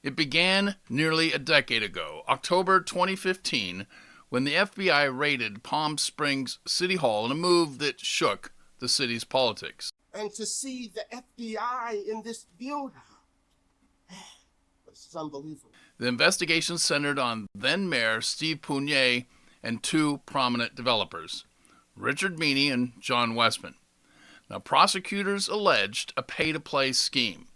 It began nearly a decade ago, October 2015, when the FBI raided Palm Springs City Hall in a move that shook the city's politics. And to see the FBI in this building, this is unbelievable. The investigation centered on then-Mayor Steve Pougnet and two prominent developers, Richard Meany and John Wessman. Now, prosecutors alleged a pay-to-play scheme,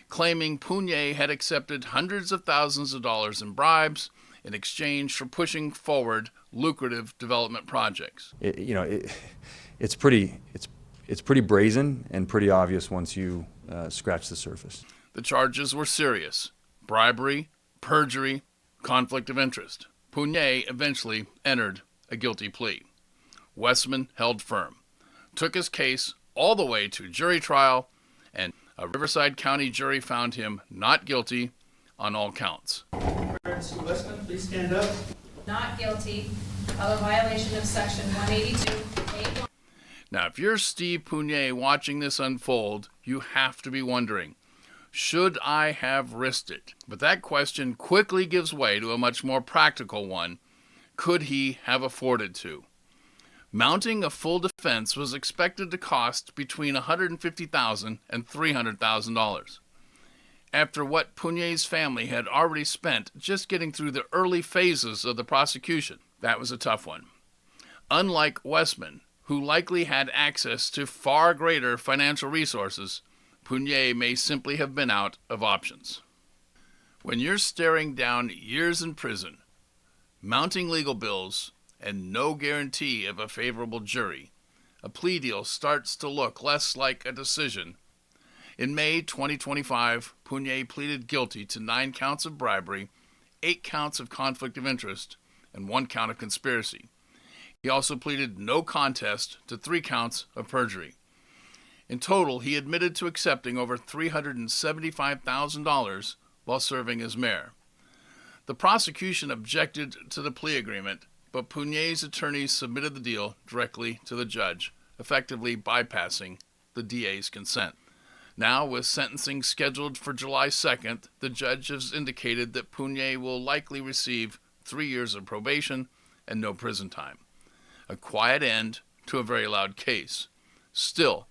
claiming Pougnet had accepted hundreds of thousands of dollars in bribes in exchange for pushing forward lucrative development projects. It's pretty brazen and pretty obvious once you scratch the surface. The charges were serious: bribery, perjury, conflict of interest. Pougnet eventually entered a guilty plea. Wessman held firm, took his case all the way to jury trial, and a Riverside County jury found him not guilty on all counts. Mr. Wessman, please stand up. Not guilty of a violation of Section 182A1. Now, if you're Steve Pougnet watching this unfold, you have to be wondering, should I have risked it? But that question quickly gives way to a much more practical one. Could he have afforded to? Mounting a full defense was expected to cost between $150,000 and $300,000. After what Pougnet's family had already spent just getting through the early phases of the prosecution, that was a tough one. Unlike Wessman, who likely had access to far greater financial resources, Pougnet may simply have been out of options. When you're staring down years in prison, mounting legal bills, and no guarantee of a favorable jury, a plea deal starts to look less like a decision. In May 2025, Pougnet pleaded guilty to 9 counts of bribery, 8 counts of conflict of interest, and 1 count of conspiracy. He also pleaded no contest to 3 counts of perjury. In total, he admitted to accepting over $375,000 while serving as mayor. The prosecution objected to the plea agreement, but Pougnet's attorneys submitted the deal directly to the judge, effectively bypassing the DA's consent. Now, with sentencing scheduled for July 2nd, the judge has indicated that Pougnet will likely receive 3 years of probation and no prison time. A quiet end to a very loud case. Still,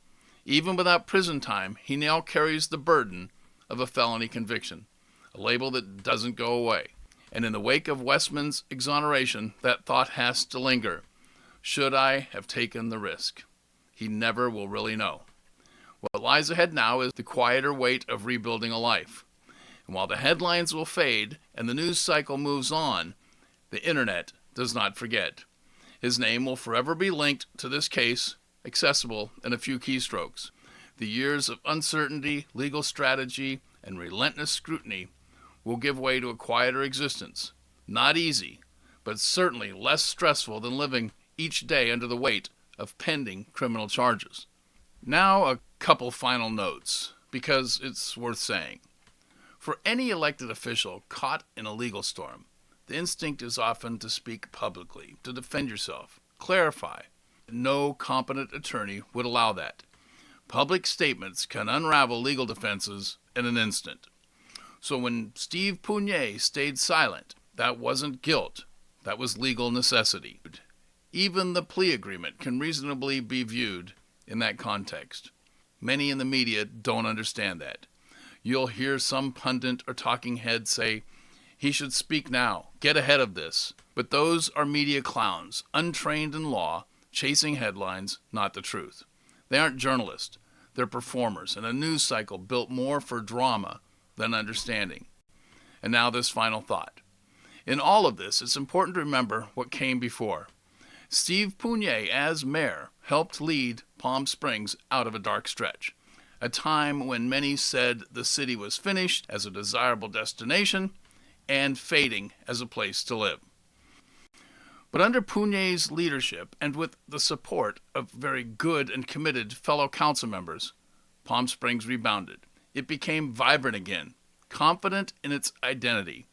even without prison time, he now carries the burden of a felony conviction, a label that doesn't go away. And in the wake of Wessman's exoneration, that thought has to linger. Should I have taken the risk? He never will really know. What lies ahead now is the quieter weight of rebuilding a life. And while the headlines will fade and the news cycle moves on, the internet does not forget. His name will forever be linked to this case, accessible in a few keystrokes. The years of uncertainty, legal strategy, and relentless scrutiny will give way to a quieter existence. Not easy, but certainly less stressful than living each day under the weight of pending criminal charges. Now a couple final notes, because it's worth saying. For any elected official caught in a legal storm, the instinct is often to speak publicly, to defend yourself, clarify. No competent attorney would allow that. Public statements can unravel legal defenses in an instant. So when Steve Pougnet stayed silent, that wasn't guilt, that was legal necessity. Even the plea agreement can reasonably be viewed in that context. Many in the media don't understand that. You'll hear some pundit or talking head say, he should speak now, get ahead of this. But those are media clowns, untrained in law, chasing headlines, not the truth. They aren't journalists, they're performers, in a news cycle built more for drama than understanding. And now this final thought. In all of this, it's important to remember what came before. Steve Pougnet, as mayor, helped lead Palm Springs out of a dark stretch, a time when many said the city was finished as a desirable destination and fading as a place to live. But under Pougnet's leadership and with the support of very good and committed fellow council members, Palm Springs rebounded. It became vibrant again, confident in its identity,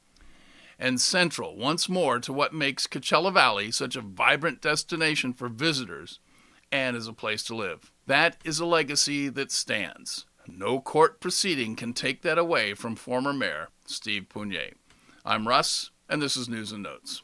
and central once more to what makes Coachella Valley such a vibrant destination for visitors and as a place to live. That is a legacy that stands. No court proceeding can take that away from former Mayor Steve Pougnet. I'm Russ, and this is News and Notes.